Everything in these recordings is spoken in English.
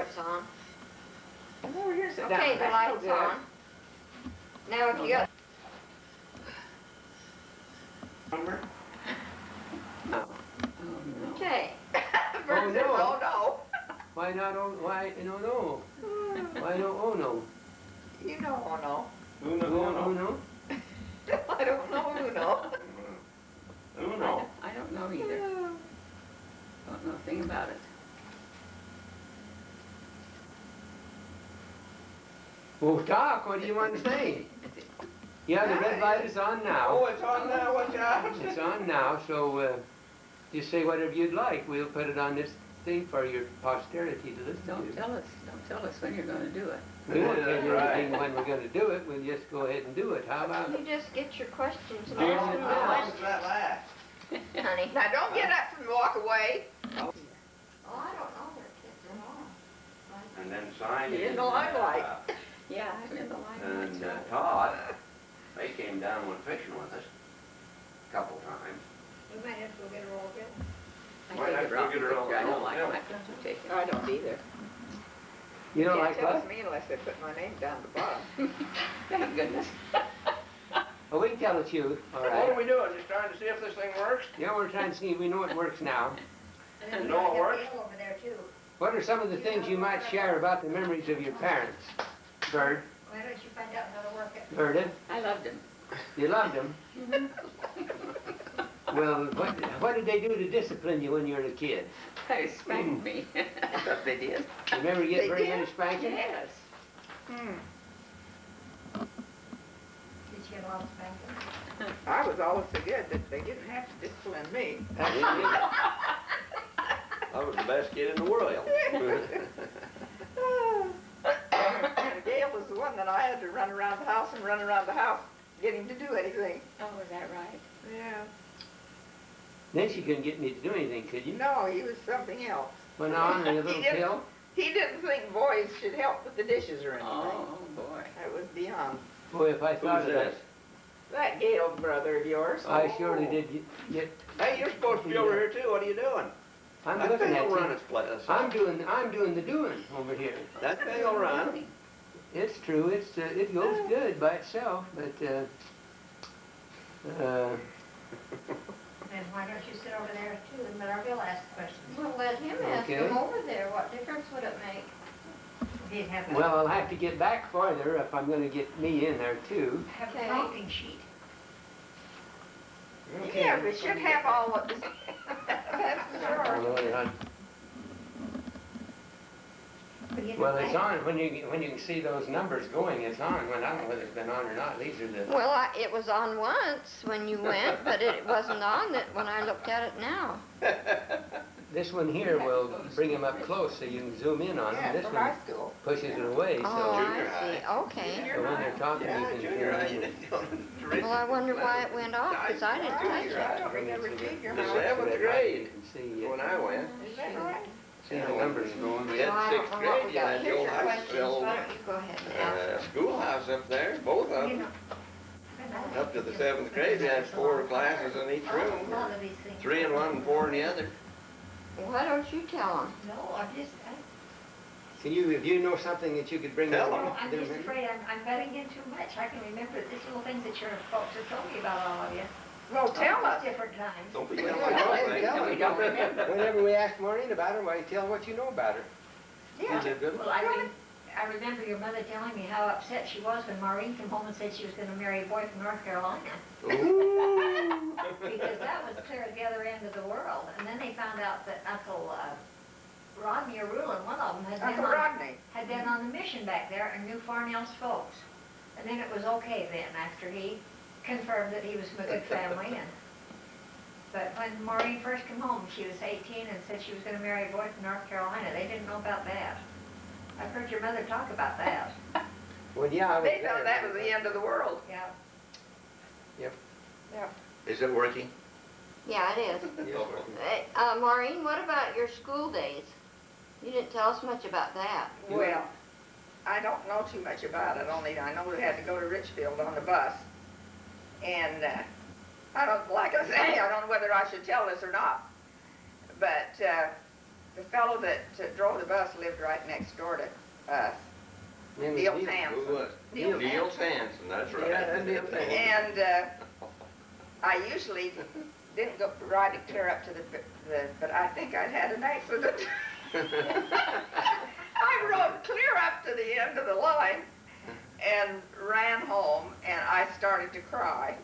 it's on. Come over here and sit Okay, down. the light's on. Now if you got... Number? No. Okay. Oh, no. Oh, no. Why not? Oh, why? No, no. Why no? Oh, no. You know, oh, no. Oh, no. I don't know who know. Who knows? I don't know either. Don't know a thing about it. Well, talk. What do you want to say? Yeah, the red light is on now. Oh, it's on now, watch out. It's on now, so just say whatever you'd like. We'll put it on this thing for your posterity to listen Don't to. tell us when you're going to do it. We won't tell you Right. anything when we're going to do it. We'll just go ahead and do it. How about You just get your questions and Yeah. ask them the How long does questions, that last? honey. Now, don't get up and walk away. Oh, I don't know their kids at all. And then sign In in. the limelight. Yeah, I'm in the line. And Todd, they came down went fishing with us a couple times. You might have to go get a roll of bill. I Why take not it wrong. go get her all I don't alone? like Yeah. my friends who take it. Oh, I don't either. You don't Can't like tell what? it's me unless they put my name down the bottom. Thank goodness. Oh, we can tell it's you. All What are right. we doing? Just trying to see if this thing works? Yeah, we're trying to see if we know it works now. And then we No, it got works. Gail over there too. What are some of the things you might share about the memories of your parents? Bird, Why don't you find out how to work it? Bird, I loved him. you loved them. Well, what did they do to discipline you when you were a kid? They spanked me. They did? You remember They getting very did? many spankings? Yes. Did you get a lot of spanking? I was always so good that they didn't have to discipline me. I was the best kid in the world. Gail was the one that I had to run around the house and run around the house, get him to do anything. Oh, is that right? Yeah. Then she couldn't get me to do anything, could you? No, he was something else. Went on in a He little didn't- pill? He didn't think boys should help with the dishes or anything. Oh, boy. That was beyond. Boy, if I thought Who's of that, this? That Gail brother of yours. I surely did get. Hey, you're supposed to be over here too. What are you doing? I'm That looking thing at will run you. its place. I'm doing the doing over here. That thing will run. It's true. It goes good by itself, but And why don't you sit over there too and let our Bill ask questions? Well, let him ask Okay. them over there. What difference would it make? He'd have a, well, I'll have to get back farther if I'm going to get me in there too. have Okay. a prompting sheet. Yeah, we should have all of this. That's for sure. Well, it's on when you can see those numbers going. It's on. When I don't know whether it's been on or not. These are the. Well, it was on once when you went, but it wasn't on it when I looked at it now. This one here will bring them up close so you can zoom in on them. Yeah, This from one high school. pushes it away. Oh, So Junior I see. Okay. so when they're talking, Yeah, you can junior high. hear You them. didn't Well, I wonder why it went off, because I didn't touch I it. don't remember junior The high. seventh grade. You can see, When I went. Is that right? see the numbers going. We So had I sixth don't know what grade. we You got. had the Here's old your high questions. school Why don't you go ahead and ask? schoolhouse up there. Both of them. Up to the seventh grade, we had 4 classes in each room. A lot of these things. 3 in one and 4 in the other. Why don't you tell them? No, Can you, if you know something that you could bring Tell up? them. I'm just afraid I'm betting in too much. I can remember these little things that your folks have told me about all of you. Well, tell us. Different times. Don't be Yeah, telling go ahead and me. tell We her. don't remember. Whenever we ask Maureen about her, why tell what you know about her. Yeah. Is it good? Well, I remember your mother telling me how upset she was when Maureen came home and said she was going to marry a boy from North Carolina. Because that was clear at the other end of the world. And then they found out that Uncle Rodney or Rulon, one of them, Uncle Rodney. had been on the mission back there and knew Farnell's folks. And then it was okay then, after he confirmed that he was from a good family. But when Maureen first came home, she was 18 and said she was going to marry a boy from North Carolina. They didn't know about that. I've heard your mother talk about that. Well, yeah, I was They there. thought that was the end of the world. Yeah. Is it working? Yeah, it is. Hey, Maureen, what about your school days? You didn't tell us much about that. Well, I don't know too much about it, only I know we had to go to Richfield on the bus. And I don't, like I say, I don't know whether I should tell this or not. But the fellow that drove the bus lived right next door to us. Name was Neil Neil. Hansen. Who was? Neil Neil Sorensen, that's right. Yeah, that's Neil Sorensen. And I usually didn't go ride it clear up to but I think I'd had an accident. I rode clear up to the end of the line and ran home, and I started to cry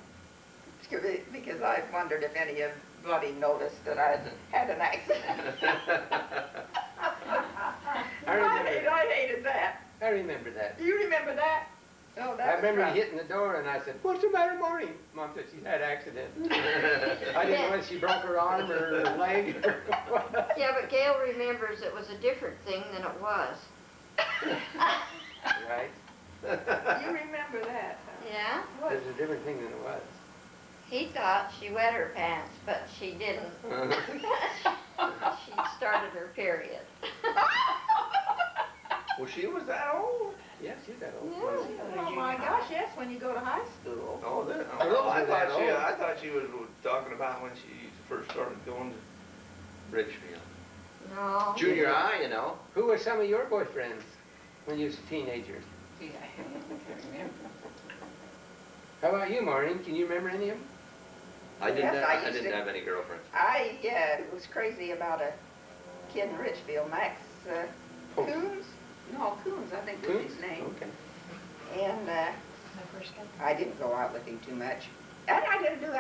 because I wondered if anybody noticed that I had an accident. I hated that. I remember that. Do you remember that? Oh, that I was remember rough. hitting the door and I said, "What's the matter, Maureen?" Mom said she had an accident. I didn't know whether she broke her arm or her leg or what. Yeah, but Gail remembers it was a different thing than it was. Right? You remember that? Huh? Yeah? It was a different thing than it was. He thought she wet her pants, but she didn't. She started her period. Well, she was that old? Yeah, she's that old. Yeah. Oh my gosh, yes, when you go to high school. Oh, Girls I were that thought old. I thought she was talking about when she first started going to Richfield. No. Junior high, you know. Who were some of your boyfriends when you was a teenager? Gee, I can't remember. How about you, Maureen? Can you remember any of them? I didn't. Yes, I I used didn't to- have any girlfriends. I was crazy about a kid in Richfield, Max Oh. Coons. No, Coons, I think was Coons? his name. Okay. And My first cousin. I didn't go out with him too much. And I didn't do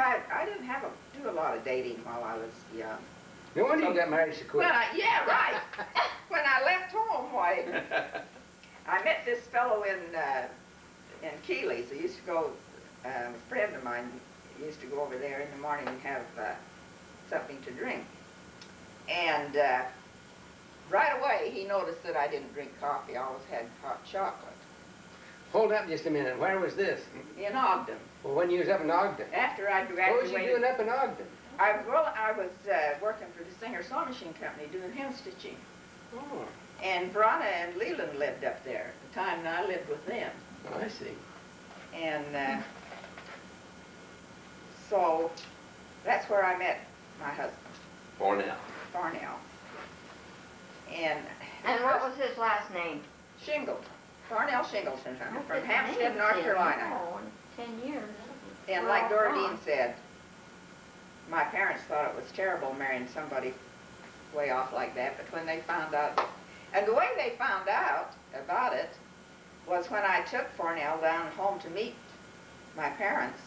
a lot of dating while I was young. No wonder you got married so quick. Yeah, right. When I left home, why, I met this fellow in Keeley. So I used to go, a friend of mine used to go over there in the morning and have something to drink. And right away, he noticed that I didn't drink coffee. I always had hot chocolate. Hold up just a minute. Where was this? In Ogden. Well, when you was up in Ogden. After I What was graduated. you doing up in Ogden? I was working for the Singer Sewing Machine Company doing hem stitching. Oh, And Verona and Leland lived up there at the time, and I lived with them. oh I see. And so that's where I met my husband, Cornell. Farnell. And what was his last name? Shingleton, Farnell Shingleton, That's from his Hampstead, name, North see. Carolina. Oh, in 10 years. And We're like all Dora gone. Dean said, my parents thought it was terrible marrying somebody way off like that, but when they found out, and the way they found out about it was when I took Farnell down home to meet my parents.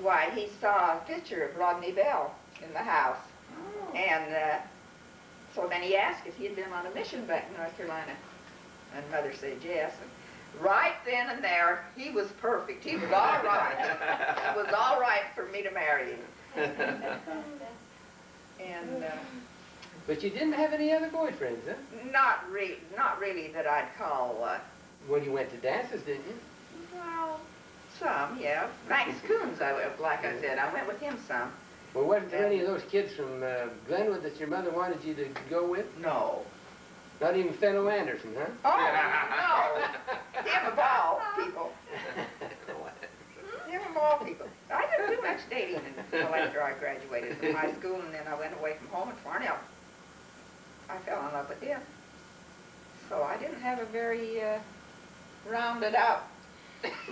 Why, he saw a picture of Rodney Bell in the house. And so then he asked if he had been on a mission back in North Carolina. And Mother said yes. And right then and there, he was perfect. He was all right. It was all right for me to marry him. And But you didn't have any other boyfriends, huh? not really that I'd call, Well, you went to dances, didn't you? well, some, yeah. Max Coons, like I said, I went with him some. Well, wasn't there any of those kids from Glenwood that your mother wanted you to go with? No. Not even Fenno Anderson, huh? Oh, no. Him of all people. Him of all people. I didn't do much dating until after I graduated from high school, and then I went away from home at Farnell. I fell in love with him. So I didn't have a very rounded out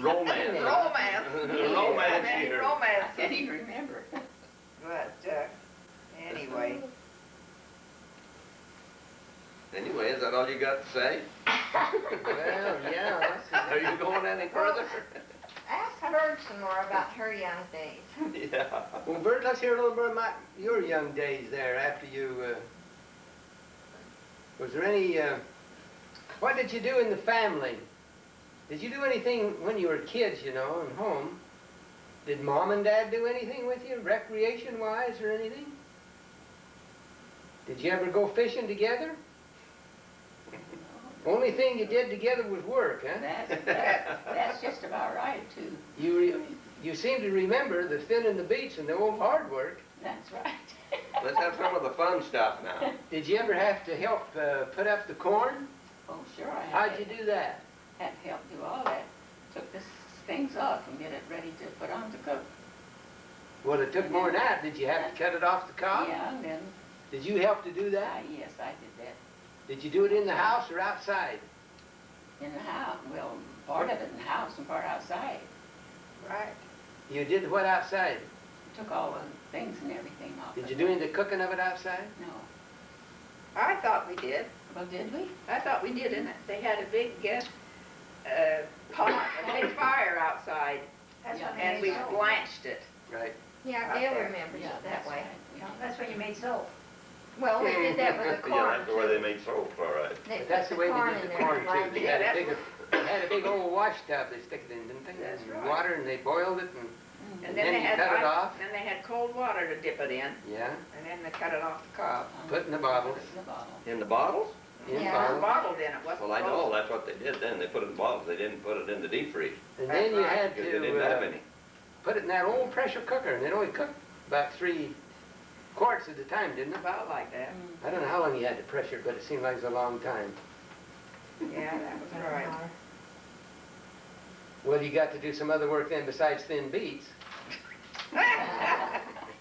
Romance. romance. Romance Many here. romance. I can't even remember. But anyway. Anyway, is that all you got to say? Well, yeah. Are you going any further? Ask Bird some more about her young days. Yeah. Well, Bert, let's hear a little bit about your young days there after you, was there any, what did you do in the family? Did you do anything when you were kids, you know, and home? Did Mom and Dad do anything with you, recreation-wise or anything? Did you ever go fishing together? Only thing you did together was work, huh? That's just about right, too. You seem to remember the thinning the beach and the old hard work. That's right. Let's have some of the fun stuff now. Did you ever have to help put up the corn? Oh, sure, I How'd you had do that? to help do all that. Took the things off and get it ready to put on to cook. Well, it took more than that. Did you have to cut it off the cob? Yeah, and then Did you help to do that? Yes, I did that. Did you do it in the house or outside? In the house, well, part of it in the house and part outside. Right. You did what outside? Took all the things and everything off. Did of you it. do any of the cooking of it outside? No. I thought we did. Well, did we? I thought we did, and they had a big pot, a big fire outside, That's Yeah. when they and made we soap. blanched it. Right. Yeah, Out Gail there. remembers Yeah, it that that's way. right. Yeah. That's when you made soap. Well, we did that with the Yeah, corn, that's the way they too. made soap, all right. They But that's put the way corn they in did the there corn to too. blind They it. had Yeah, a big, they had a big old wash tub they stick it in, didn't they? That's And right. water, and they boiled it, And then they you had cut it off. Then they had cold water to dip it in, Yeah, and then they cut it off the cob. put in the bottles. Put it in the bottle. In the bottles? In Yeah. bottles. Bottled in, it wasn't Well, I know, frozen. that's what they did then. They put it in bottles. They didn't put it in the deep freeze. And then you That's right, had Because they didn't have to any. put it in that old pressure cooker, and it only cooked about 3 quarts at a time, didn't it? About like that. I don't know how long you had to pressure it, but it seemed like it was a long time. Yeah, that was right. Well, you got to do some other work then besides thin beets.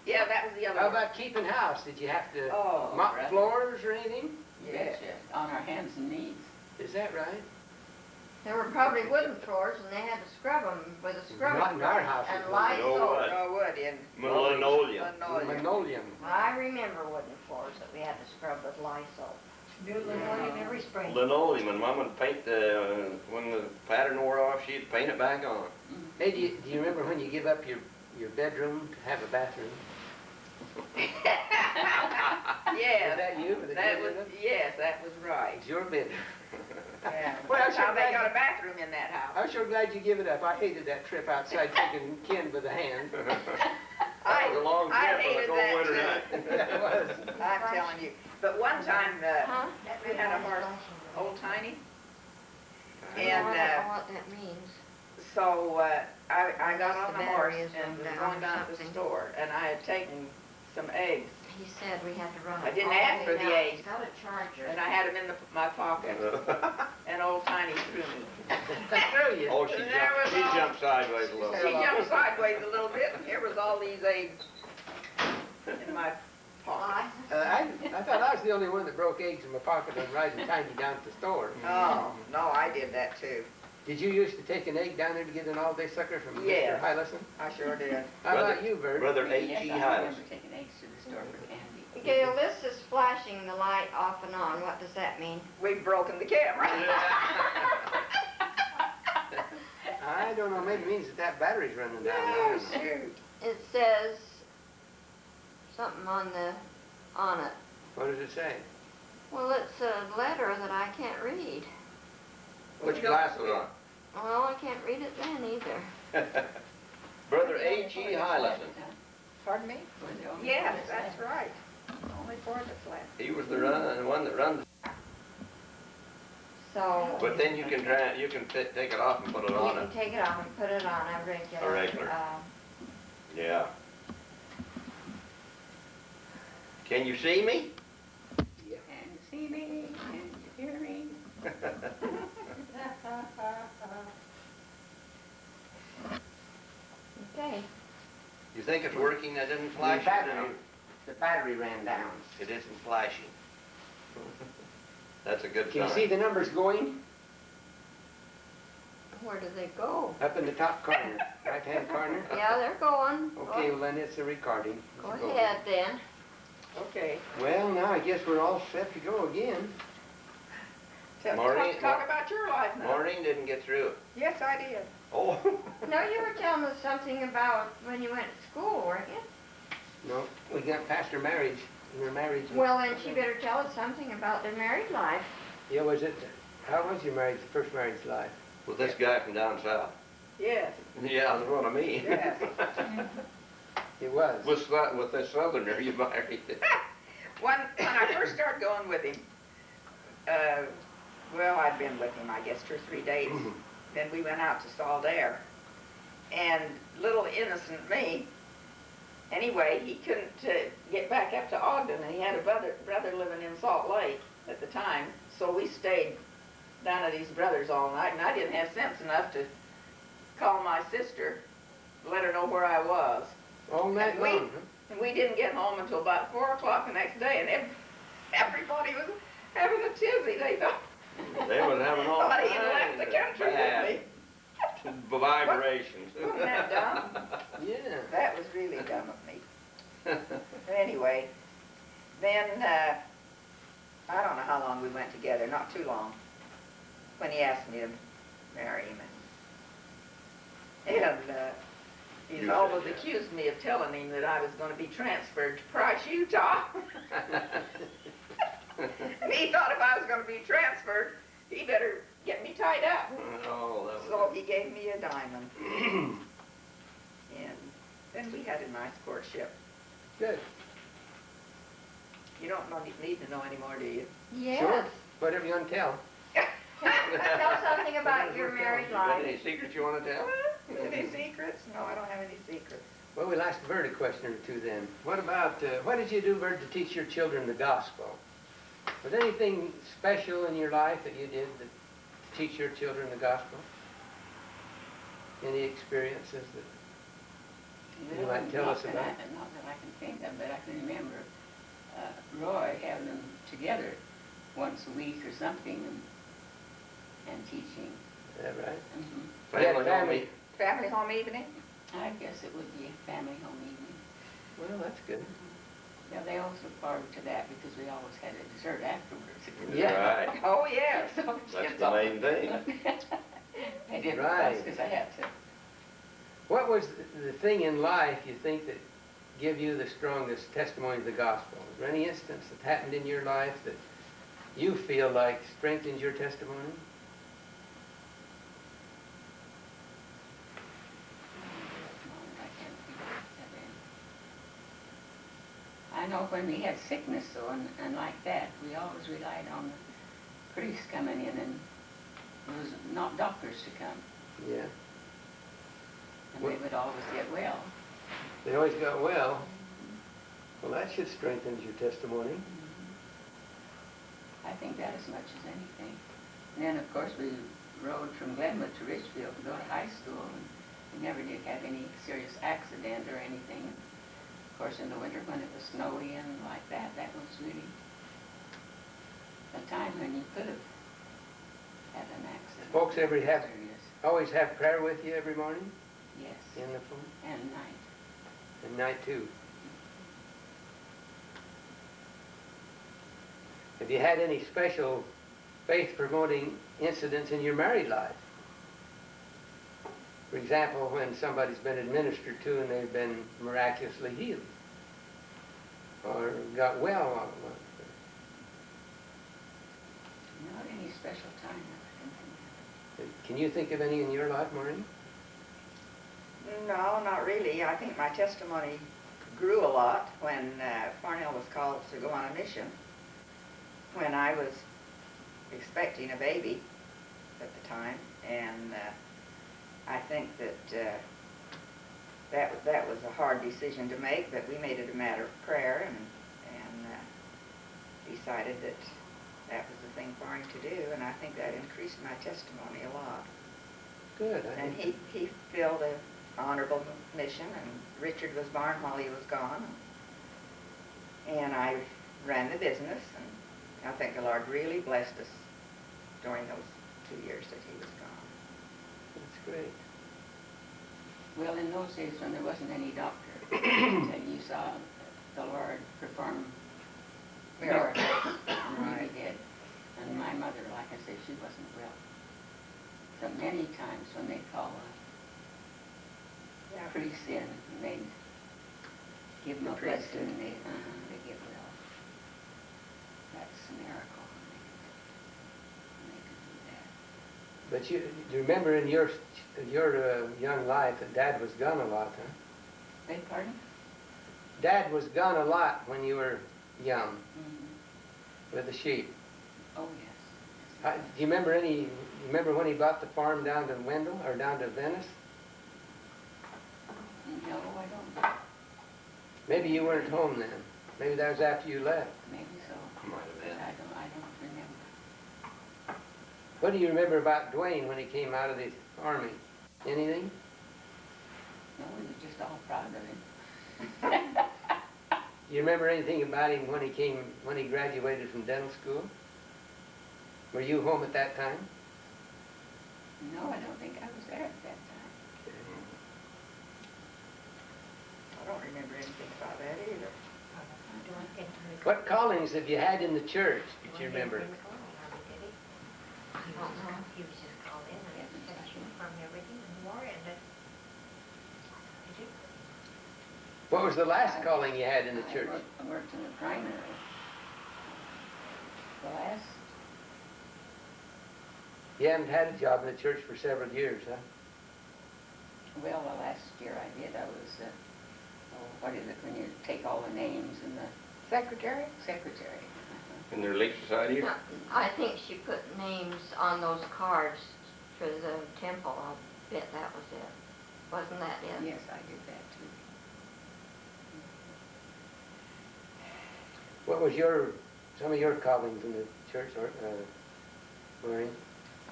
Yeah, that was the other How one. about keeping house? Did you have to Oh, mop right. floors or anything? yeah. Betcha. On our hands and knees. Is that right? There were probably wooden floors, and they had to scrub them with a scrubber. Not in our brush house. And No Lysol. wood. No wood in Linoleum. linoleum. Linoleum. I remember wooden floors that we had to scrub with Lysol. Do linoleum every spring. Linoleum, and Mom would paint when the pattern wore off, she'd paint it back on. Hey, do you remember when you give up your bedroom to have a bathroom? Yeah. Was that you? Yes, that was right. It's your bedroom. Yeah. Well, That's how sure they glad got you- a bathroom in that house. I'm sure glad you give it up. I hated that trip outside taking Ken by the hand. That was a long I trip on a hated cold that winter too. night. Yeah, it was. I'm telling you. But one time, Huh? we had a horse, Old Tiny, I and don't know what that means. so I got on The the horse battery is and was run going down or down to the something. store, and I had taken some eggs, He said we had to run. I didn't all the ask way for the down. eggs. It's got a charger. and I had them in my pocket, and Old Tiny threw me. Threw you. Oh, she There was jumped, all- she jumped sideways a little. She jumped sideways a little bit, and here was all these eggs in my pocket. I thought I was the only one that broke eggs in my pocket on riding Tiny down to the store. Oh, no, I did that too. Did you used to take an egg down there to get an all-day sucker from Yes. Mr. Hylison? I sure did. How Brother- about you, Bert? Brother Yes, H.E. I Hylas. remember taking eggs to the store for candy. Gail, this is flashing the light off and on. What does that mean? We've broken the camera. I don't know, maybe it means that battery's running down. I Oh, don't know. shoot. It says something on it. What does it say? Well, it's a letter that I can't read. Which glasses on? Well, I can't read it then either. Brother H.E. Hylison. Pardon me? We're the only Yes, ones that's left. right. Only four that's left. He was the one that runs. So. But then you can take it off and put it You on can it. take it off and put it on a regular. A regular. Yeah. Can you see me? Can you see me? Can you hear me? Okay. You think it's working? That didn't The flash? battery ran down. It isn't flashing. That's a good Can you see sign. the numbers going? Where do they go? Up in the top corner, right-hand corner? Yeah, they're going. Okay, well then it's a recording. Go Let's ahead then. Okay. Well, now I guess we're all set to go again. Maureen- Talk about your life now. Maureen didn't get through it. Yes, I did. Oh. No, you were telling us something about when you went to school, weren't you? No, we got past her marriage, her marriage. Well, then she better tell us something about their married life. Yeah, was it, how was your marriage, first marriage life? With this guy from down south. Yes, Yeah, that's what I mean. yes. It was. With this southerner you married. When I first started going with him, well, I'd been with him, I guess, 2 or 3 days. Then we went out to Saldair. And little innocent me, anyway, he couldn't get back up to Ogden, and he had a brother living in Salt Lake at the time. So we stayed down at his brother's all night, and I didn't have sense enough to call my sister, let her know where I was. All night And we- long, huh? And we didn't get home until about 4 o'clock the next day, and everybody was having a tizzy. They thought, They was having all thought kinds he'd left the country with bad me. vibrations. Wasn't that dumb? Yeah. That was really dumb of me. But anyway, then I don't know how long we went together, not too long, when he asked me to marry him. And he's You always said yes. accused me of telling him that I was going to be transferred to Price, Utah. And he thought if I was going to be transferred, he better get me tied up. Oh, that was So he gave me a diamond. And then we had a nice courtship. Good. You don't need to know anymore, do you? Yes. Sure. Whatever you want to tell. Tell something about your married You got life. any secrets you want to tell? Any secrets? No, I don't have any secrets. Well, we'll ask Bert a question or two then. What about, what did you do, Bert, to teach your children the gospel? Was there anything special in your life that you did to teach your children the gospel? Any experiences that you might tell us about? Not that I can think of, but I can remember Roy having them together once a week or something and teaching. Is that right? Mhm. Yeah, Family, family. Family home evening? I guess it would be a family home evening. Well, that's good. Yeah, they always look forward to that because we always had a dessert afterwards. Yeah. Right. Oh, yes. So, That's the main thing. I did Right. because I had to. What was the thing in life you think that give you the strongest testimony of the gospel? Is there any instance that happened in your life that you feel like strengthens your testimony? I can't think of that. I know when we had sickness though and like that, we always relied on the priests coming in and it was not doctors to come. Yeah. And they would always get well. They always got well. Well, that should strengthen your testimony. I think that as much as anything. And then of course we rode from Glenwood to Richfield to go to high school and we never did have any serious accident or anything. Of course in the winter when it was snowy and like that, that was really a time when you could have had an accident. Folks ever have, Serious. always have prayer with you every morning Yes. in the phone? And night. And night too. Have you had any special faith-promoting incidents in your married life? For example, when somebody's been administered to and they've been miraculously healed or got well. Not any special time that I can think of. Can you think of any in your life, Maureen? No, not really. I think my testimony grew a lot when Farnell was called to go on a mission. When I was expecting a baby at the time, and I think that that was a hard decision to make, but we made it a matter of prayer and decided that that was the thing for him to do, and I think that increased my testimony a lot. Good. And he filled an honorable mission, and Richard was born while he was gone, and I ran the business, and I think the Lord really blessed us during those 2 years that he was gone. That's great. Well, in those days when there wasn't any doctor, and you saw the Lord perform miracles, and Right. He did. And my mother, like I said, she wasn't well. So many times when they call Yeah. a priest in, and they'd give them The a priest blessing, and they get well. That's a miracle when they could do that. But you remember in your young life that Dad was gone a lot, huh? Beg pardon? Dad was gone a lot when you were young Mm-hmm. with the sheep. Oh, yes. Do you remember when he bought the farm down to Wendell or down to Venice? No, I don't. Maybe you weren't home then. Maybe that was after you left. Maybe so. Might have But been. I don't remember. What do you remember about Dwayne when he came out of the army? Anything? No, we were just all proud of him. You remember anything about him when he graduated from dental school? Were you home at that time? No, I don't think I was there at that time. I don't remember anything about that either. What callings have you had in the church that you remember? He was just called in and from everything and the war ended. Did you? What was the last calling you had in the church? I worked in the primary. The last, You haven't had a job in the church for several years, huh? well, the last year I did, I was, what is it, when you take all the names and the Secretary? secretary. In the Relief Society? No, I think she put names on those cards for the temple. I'll bet that was it. Wasn't that it? Yes, I did that too. What was some of your callings in the church, Maureen?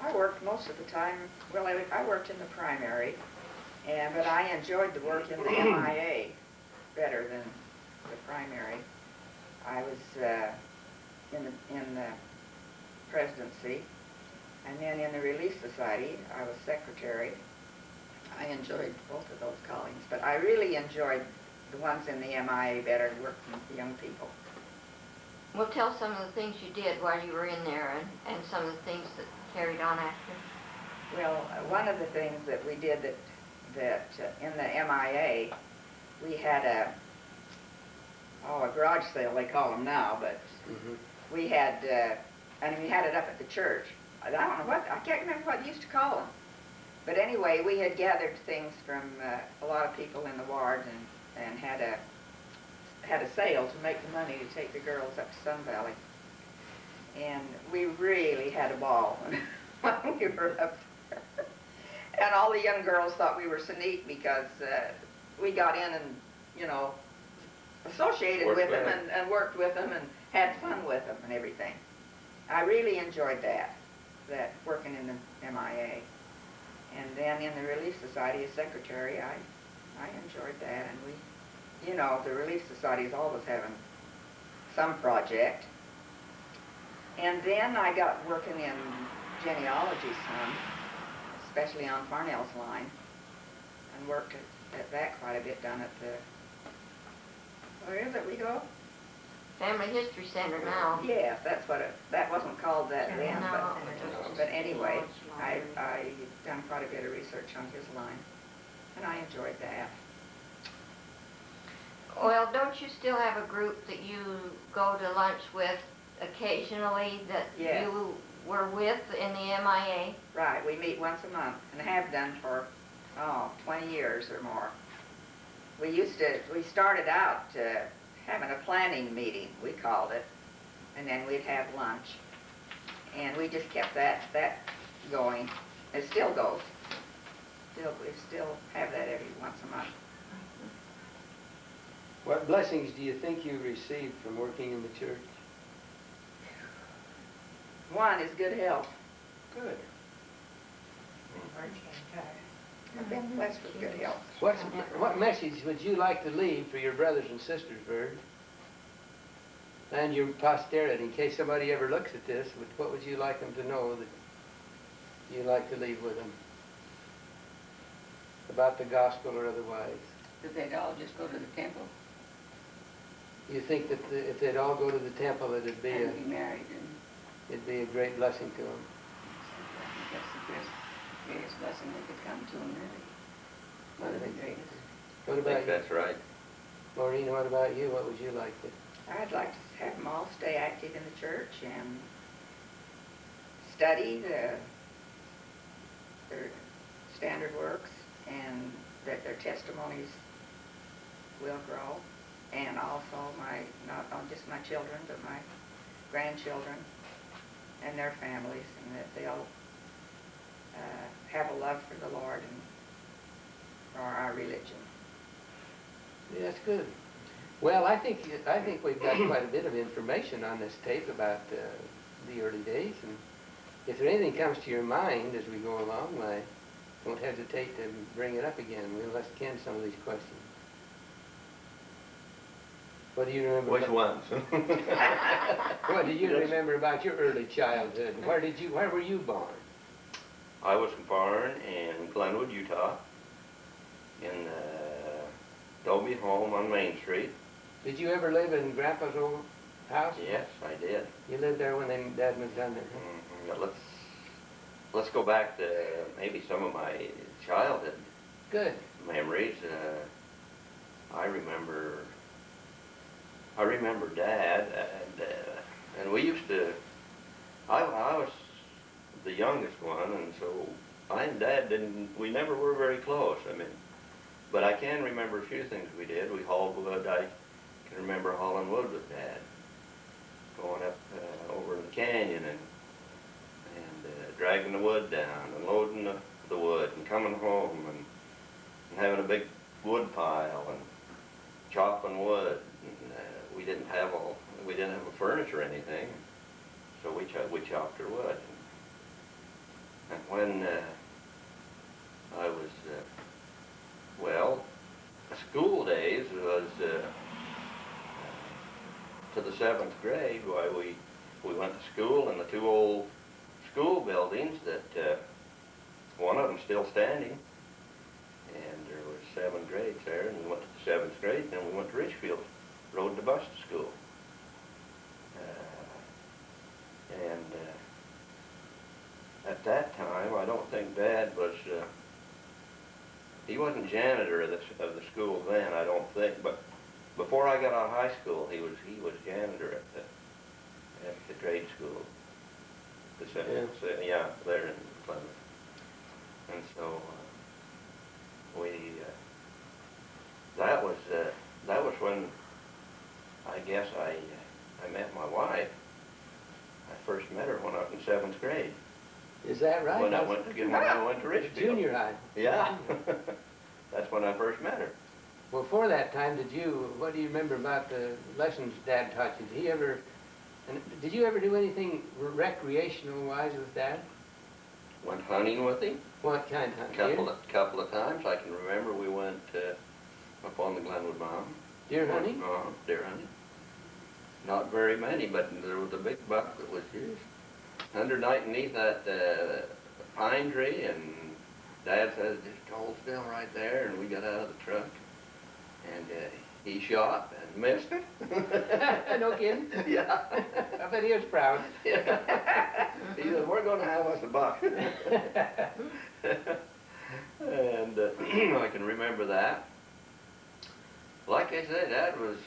I worked most of the time, well, I worked in the primary, but I enjoyed the work in the MIA better than the primary. I was in the presidency, and then in the Relief Society, I was secretary. I enjoyed both of those callings, but I really enjoyed the ones in the MIA better, working with the young people. Well, tell some of the things you did while you were in there and some of the things that carried on after. Well, one of the things that we did that in the MIA, we had a garage sale, they call them now, but we had, and we had it up at the church. I don't know what, I can't remember what you used to call them. But anyway, we had gathered things from a lot of people in the ward and had a sale to make the money to take the girls up to Sun Valley. And we really had a ball when we were up there. And all the young girls thought we were so neat because we got in and, you know, associated with them and worked with them and had fun with them and everything. I really enjoyed that working in the MIA. And then in the Relief Society as secretary, I enjoyed that. And we, you know, the Relief Society is always having some project. And then I got working in genealogy some, especially on Farnell's line, and worked at that quite a bit down at the, where is it we go? Family History Center now. Yes, that's what that wasn't called that then, No, but anyway, I done quite a bit of research on his line, and I enjoyed that. Well, don't you still have a group that you go to lunch with occasionally that Yes. you were with in the MIA? Right, we meet once a month and have done for, 20 years or more. We started out having a planning meeting, we called it, and then we'd have lunch. And we just kept that going. It still goes. We still have that every once a month. What blessings do you think you received from working in the church? One is good health. Good. I've been blessed with good health. What message would you like to leave for your brothers and sisters, Bird? And your posterity, in case somebody ever looks at this, what would you like them to know that you'd like to leave with them? About the gospel or otherwise? That they'd all just go to the temple You think that if they'd all go to the temple, it'd be and be married, and it'd be a great blessing to them? that's the greatest blessing that could come to them, really. One of the greatest. What I about think you? that's right. Maureen, what about you? What would you like to? I'd like to have them all stay active in the church and study their standard works, and that their testimonies will grow. And also not just my children, but my grandchildren and their families, and that they'll have a love for the Lord and for our religion. Yeah, that's good. Well, I think we've got quite a bit of information on this tape about the early days, and if there anything comes to your mind as we go along, why, don't hesitate to bring it up again. We'll ask Ken some of these questions. What do you remember? Which ones? What do you remember about your early childhood? Where were you born? I was born in Glenwood, Utah, in Dobie home on Main Street. Did you ever live in Grandpa's old house? Yes, I did. You lived there when Dad was down there? Huh? But let's go back to maybe some of my childhood Good. memories. I remember Dad, and we used to. I was the youngest one, and so I and Dad we never were very close. I mean, but I can remember a few things we did. We hauled wood. I can remember hauling wood with Dad, going up over in the canyon and dragging the wood down and loading the wood and coming home and having a big wood pile and chopping wood. And, we didn't have a furnace or anything, so we chopped our wood. And when I was school days was to the 7th grade. Why we went to school in the two old school buildings that one of them still standing, and there was 7 grades there, and we went to the 7th grade, and then we went to Richfield, rode the bus to school. At that time, I don't think Dad was, he wasn't janitor of the school then, I don't think, but before I got out of high school, he was janitor at the grade school. Yeah, there in Plymouth. And so that was when I guess I met my wife. I first met her when I was in 7th grade. Is that right? When I went to Richfield. Junior high. Yeah. That's when I first met her. Well, for that time, what do you remember about the lessons Dad taught you? Did you ever do anything recreational-wise with Dad? Went hunting with him. What kind of hunting? Couple of times. I can remember we went up on the Glenwood Mountain. Deer hunting? Deer hunting. Not very many, but there was a big buck that was huge. Underneath that pine tree, and Dad says, just hold still right there, and we got out of the truck, and he shot and missed it. No kidding? Yeah. I bet he was proud. Yeah. He said, we're going to have us a buck. And I can remember that. Like I said, Dad was,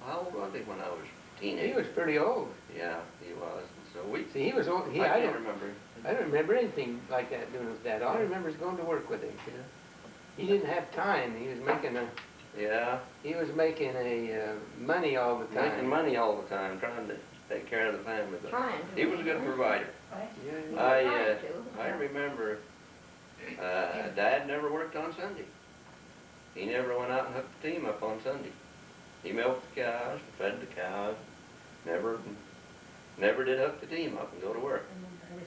how old was he when I was a teenager? He was pretty old. Yeah, he was. So See, he was old. I don't remember. I don't remember anything like that doing with Dad. All I remember is going to work with him. He didn't have time. He was making money all the time. Making money all the time, trying to take care of the family. But he was a good provider. Yeah. I remember Dad never worked on Sunday. He never went out and hooked the team up on Sunday. He milked the cows, fed the cows, never did hook the team up and go to work.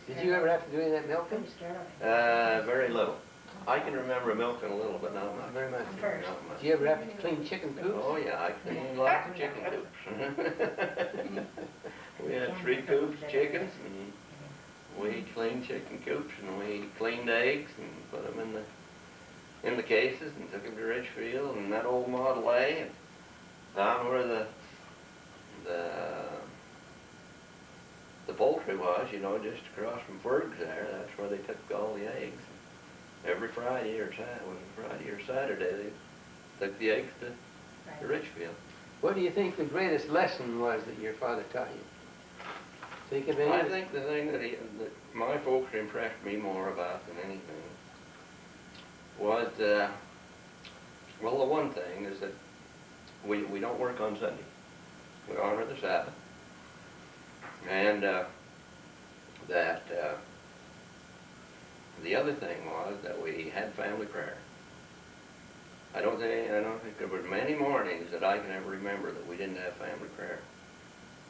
Did you ever have to do any of that milking? Very little. I can remember milking a little, but not much. Not very much. Not much. Did you ever have to clean chicken coops? Oh yeah, I cleaned lots of chicken coops. We had 3 coops of chickens, and we cleaned chicken coops, and we cleaned eggs and put them in the cases and took them to Richfield and that old Model A, and down where the poultry was, just across from Ferg's there. That's where they took all the eggs. Every Friday or Saturday, they took the eggs to Richfield. What do you think the greatest lesson was that your father taught you? Think of any? I think the thing that my folks impressed me more about than anything was, the one thing is that we don't work on Sunday. We honor the Sabbath. And that the other thing was that we had family prayer. I don't think there were many mornings that I can ever remember that we didn't have family prayer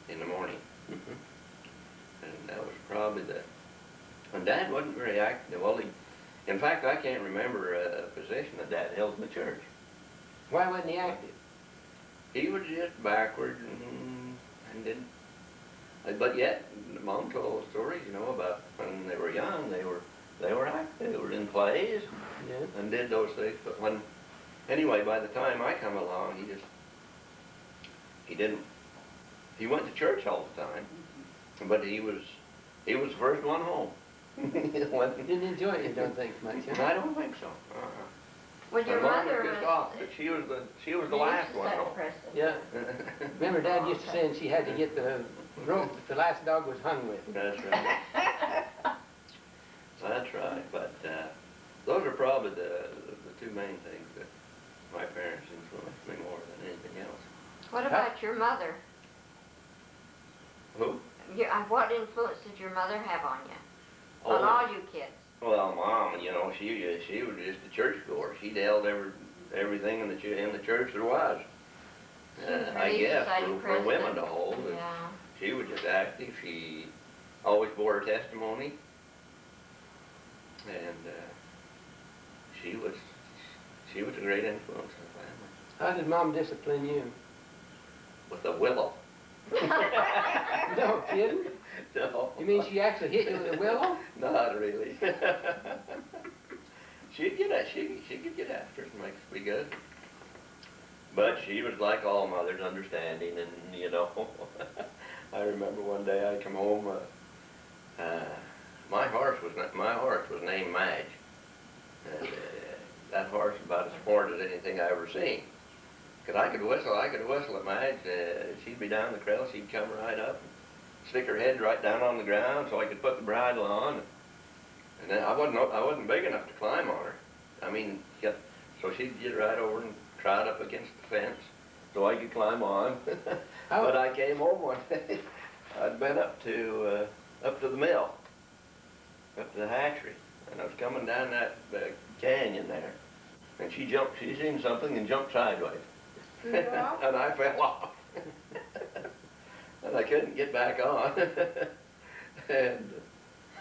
in the morning. And that was probably and Dad wasn't very active. Well, in fact, I can't remember a position that Dad held in the church. Why wasn't he active? he was just backward and didn't. But yet, Mom told stories, you know, about when they were young. They were active. They were in plays Yeah. and did those things. But anyway, by the time I come along, he didn't. He went to church all the time, but he was the first one home. You didn't enjoy it, you don't think much, huh? I don't think so. Well, your My mom mother was just was. off, but she was the you last used to one say home. Preston. Yeah. Remember Dad used to say and she had to get the rope that the last dog was hung with. That's right. That's right. But those are probably the two main things that my parents influenced me more than anything else. What about your mother? Who? What influence did your mother have on you? Oh, On all you kids? well, Mom, you know, she was just a church goer. She held everything in the church there was. I guess for women to hold. Yeah. She was just active. She always bore her testimony, and she was a great influence in the family. How did Mom discipline you? With a willow. No kidding? No. You mean she actually hit you with a willow? Not really. She'd get after us and make us be good. But she was like all mothers, understanding, and you know. I remember one day I come home. My horse was named Madge, and that horse was about as smart as anything I ever seen. Cause I could whistle at Madge. She'd be down the trail. She'd come right up, and stick her head right down on the ground, so I could put the bridle on. And then I wasn't big enough to climb on her. I mean, so she'd get right over and trot up against the fence, so I could climb on. But I came home one day. I'd been up to the mill, up to the hatchery, and I was coming down that canyon there, and she seen something and jumped sideways. And I fell off. And I couldn't get back on. And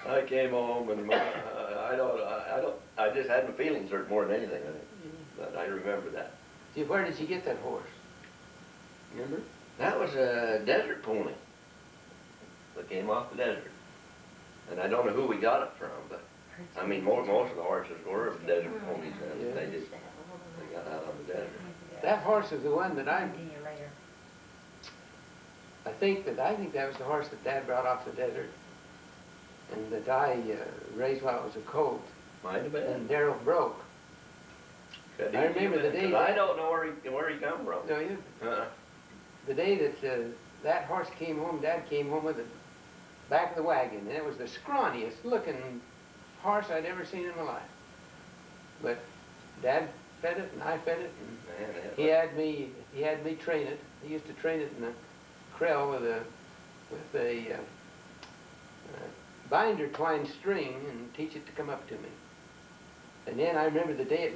I came home and I just had my feelings hurt more than anything. But I remember that. See, where did you get that horse? Remember? That was a desert pony that came off the desert. And I don't know who we got it from, but I mean, most of the horses were desert ponies. Yeah. They got out on the desert. That horse is the one that I think that was the horse that Dad brought off the desert, and that I raised while it was a colt. Might have been. And Darrell broke. I remember the day. I don't know where he come from. No, you. The day that that horse came home, Dad came home with the back of the wagon, and it was the scrawniest looking horse I'd ever seen in my life. But Dad fed it, and I fed it, and he had me train it. He used to train it in the creel with a binder twine string and teach it to come up to me. And then I remember the day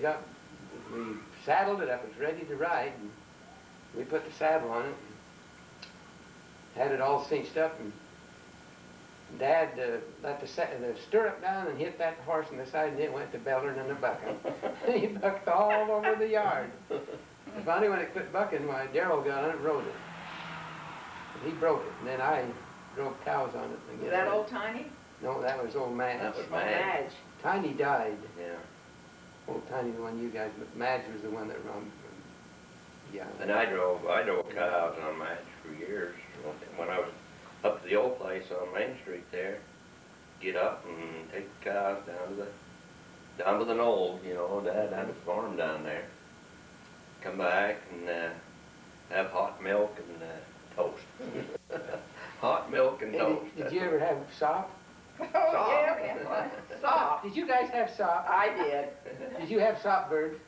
we saddled it up, it was ready to ride, and we put the saddle on it and had it all cinched up, and Dad let the stirrup down and hit that horse in the side, and it went to bellering and a bucking. He bucked all over the yard. And finally, when it quit bucking, Darrell got on it and rode it. And he broke it, and then I drove cows on it. Was that old Tiny? No, that was old Madge. That was Madge. Tiny died. Yeah. Old Tiny, the one you guys, but Madge was the one that run. Yeah. And I drove cows on Madge for years. When I was up to the old place on Main Street there, get up and take the cows down to the knoll, you know. Dad had a farm down there. Come back and have hot milk and toast. Hot milk and toast. Did you ever have sop? Oh, yeah. Sop. Did you guys have sop? I did. Did you have sop, Bird?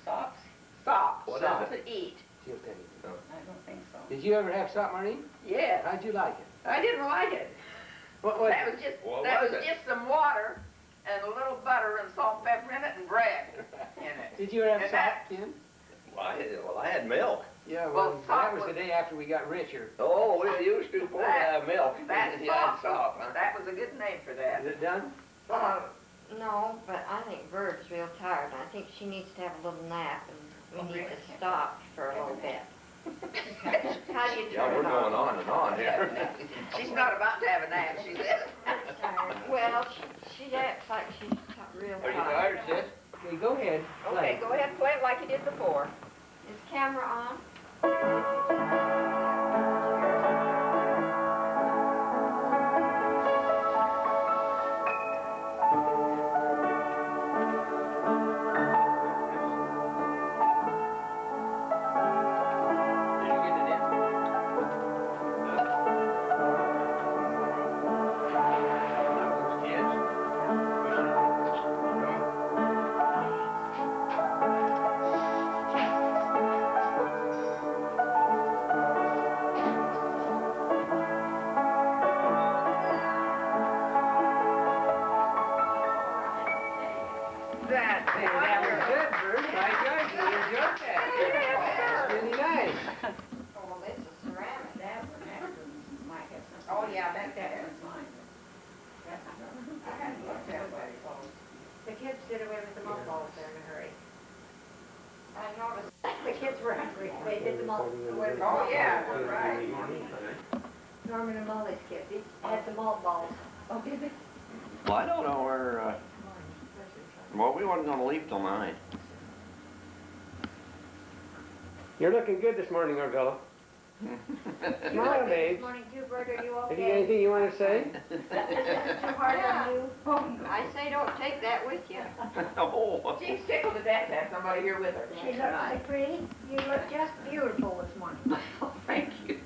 Sops? Sop. What Sop is to eat. She'll tell you. I don't think so. Did you ever have sop, Marlene? Yeah. How'd you like it? I didn't like it. What was That it? was just What that was was it? just some water and a little butter and salt and pepper in it and bread in it. Did you ever have And sop, that- Ken? Well, I had milk. Yeah, Well, well, sop that was the was- day after we got richer. Oh, we used to pour have milk. That You had sop. sop, huh? That was a good name for that. Is it done? No, but I think Bird's real tired. I think she needs to have a little nap, and we need to Okay. stop for a little bit. How do you Yeah, turn we're it going off? on and on here. She's not about to have a nap, she said. Well, she acts like she's real Are you tired. tired, sis? Okay, go ahead. Okay, go ahead and play it like you did before. Is camera on? Did you get it in? Those kids. That's Hey, that was good, Bert. My gosh, you enjoyed that. That's really nice. Oh, well, this is ceramic. That one might have something. Oh, yeah, I think that that one's mine. That's I hadn't looked that way. The kids did away with the mothballs there in a hurry. I noticed. The kids were hungry, they did them all away with the Oh, yeah, mothballs. right. Norman and Molly's kids, they had the mothballs. Oh, did they? Well, I don't know where, well, we wasn't gonna leave till 9. You're looking good this morning, Arvella. Smile, Good babes. This morning too, Bert, are you Have you got okay? anything you want to say? Too hard on you? I say don't take that with you. Oh. She's tickled to death to have somebody here with her. She looks so pretty, you look just beautiful this morning. Oh, thank you.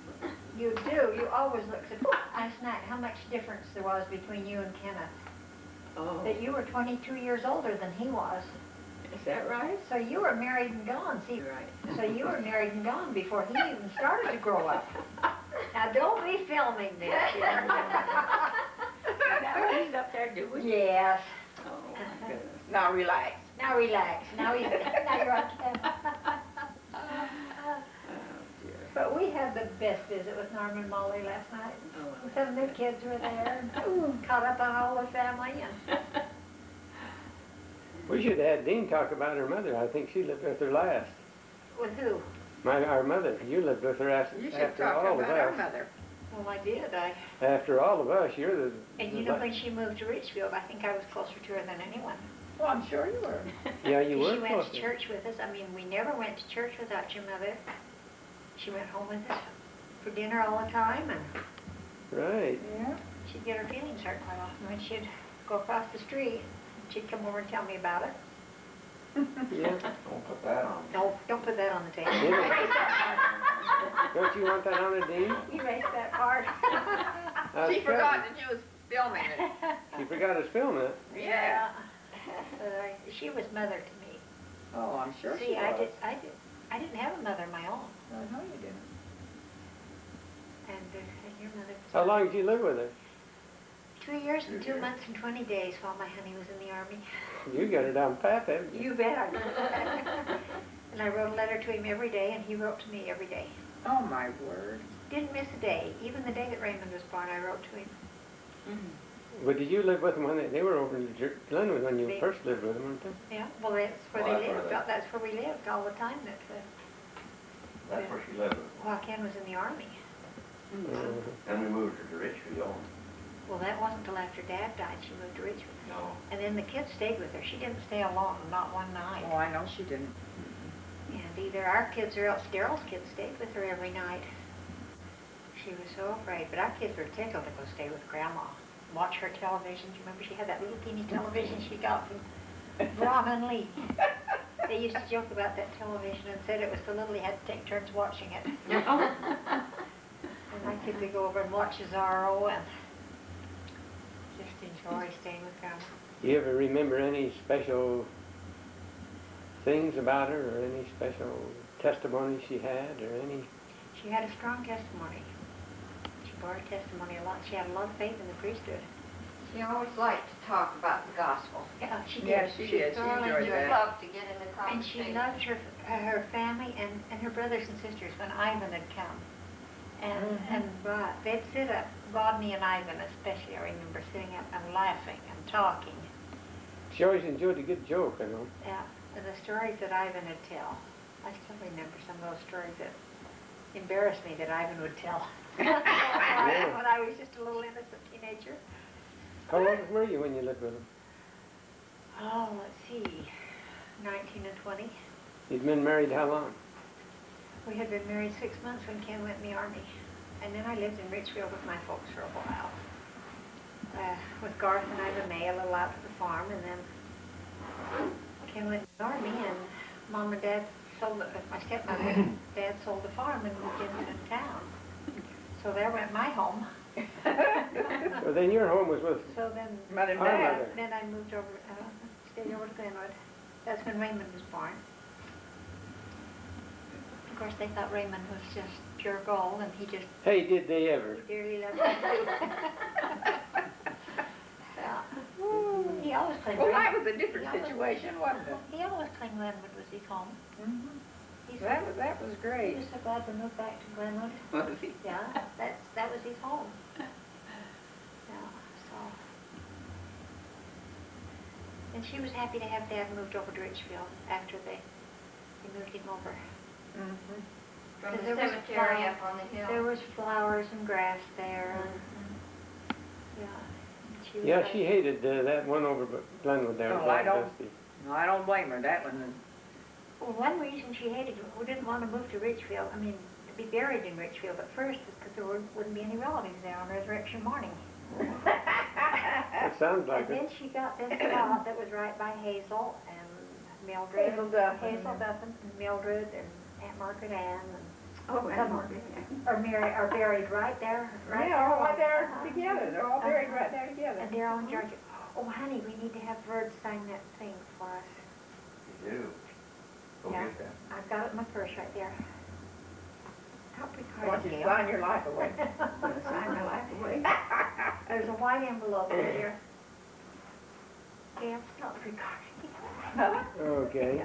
You do, you always look so, last night, how much difference there was between you and Kenneth. Oh, That you were 22 years older than he was. is that right? So you were married and gone, see, You're right. so you were married and gone before he even started to grow up. Now, don't be filming this. Now he's up there doing. Yes. Oh, my goodness. Now relax. Now relax. Now you're on camera. Oh, dear. But we had the best visit with Norman and Molly last night. Oh, Some of their kids were there, and caught up on all the family, and We should have had Dean talk about her mother. I think she lived with her last. with who? Our mother. You lived with her You should after talk all of about our us. mother. Well, I did. After all of us, you're the. And you know, when she moved to Richfield, I think I was closer to her than anyone. Well, I'm sure you were. Yeah, you were She went to closer. church with us. I mean, we never went to church without your mother. She went home with us for dinner all the time, and Right. Yeah. she'd get her feelings hurt quite often when she'd go across the street. She'd come over and tell me about it. Yeah. Don't put that on. No, don't put that on the table. Yeah. Erase that Don't you want that on the Dean? part. Erase that part. She forgot that you was filming it. She forgot us filming it. Yeah. She was mother to me. Oh, I'm sure she See, was. I didn't have a mother of my own, No, you didn't. and your mother. was How mine. long did you live with her? 2 years and 2 months and 20 days while my honey was in the army. You got her down pat, haven't you? You bet I did. And I wrote a letter to him every day, and he wrote to me every day. Oh, my word. Didn't miss a day. Even the day that Raymond was born, I wrote to him. But did you live with them when they were over in Glenwood when you They- first lived with them, weren't they? Yeah, well, that's where Well, they that's where lived. they- That's where we lived all the time. That's where she lived. While Ken was in the army. Then we moved her to Richfield. Well, that wasn't until after Dad died. She moved to Richmond. No. And then the kids stayed with her. She didn't stay alone, not one night. Oh, I know she didn't. And either our kids or else Daryl's kids stayed with her every night. She was so afraid. But our kids were tickled to go stay with Grandma. Watch her television. Do you remember she had that little teeny television she got from Brahman Lee? They used to joke about that television and said it was so little he had to take turns watching it. And my kids would go over and watch Zorro and just enjoy staying with Grandma. You ever remember any special things about her or any special testimony she had or any? She had a strong testimony. She bore her testimony a lot. She had a lot of faith in the priesthood. She always liked to talk about the gospel. Yeah, she did. Yeah, she did. She thoroughly enjoyed She that. loved to get in the And she conversation. loved her family and her brothers and sisters when Ivan had come. And they'd sit up, Rodney and Ivan especially, I remember sitting up and laughing and talking. She always enjoyed a good joke, I know. Yeah, and the stories that Ivan would tell. I still remember some of those stories that embarrassed me that Ivan would tell. Yeah. When I was just a little innocent teenager. How old were you when you lived with him? Oh, let's see, 19 and 20. You'd been married how long? We had been married 6 months when Ken went in the Army. And then I lived in Richfield with my folks for a while. With Garth and Iva May, a little out to the farm, and then Ken went in the Army, and Mom and Dad sold it, my stepmother, Dad sold the farm and moved into town. So there went my home. So then your home was with So then, Mother and our Dad. mother. then I moved over, stayed over to Glenwood. That's when Raymond was born. Of course, they thought Raymond was just pure gold, and he just Hey, did they ever? dearly loved me too. Yeah. He always claimed Well, that Glenwood. was a different situation, wasn't it? He always claimed Glenwood was his home. He said That was he great. was so glad to move back to Glenwood. Was he? Yeah, that was his home. Yeah, so. And she was happy to have Dad moved over to Richfield after they moved him over. From the There was cemetery flower- up on the hill. There was flowers and grass there, and, yeah. and she was Yeah, like- she hated that one over by Glenwood there. Oh, about I don't- Dusty. No, I don't blame her, that one. Well, one reason she hated it, we didn't want to move to Richfield, I mean, to be buried in Richfield at first, is because there wouldn't be any relatives there on Resurrection morning. That sounds like And it. then she got this lot that was right by Hazel and Mildred. Hazel Duffin. Hazel Duffin and Mildred and Aunt Margaret Ann and Oh, some are buried right there, right Yeah, all right there Uh-huh. together, they're all buried right there together. And they're all in Georgia. Oh, honey, we need to have Bird sign that thing for us. You do. Go Yeah. get that. I've got it in my purse right there. Help me Why don't you sign your life away? Sign my life away. There's a white envelope in here. Gail, not recording. Huh? Okay.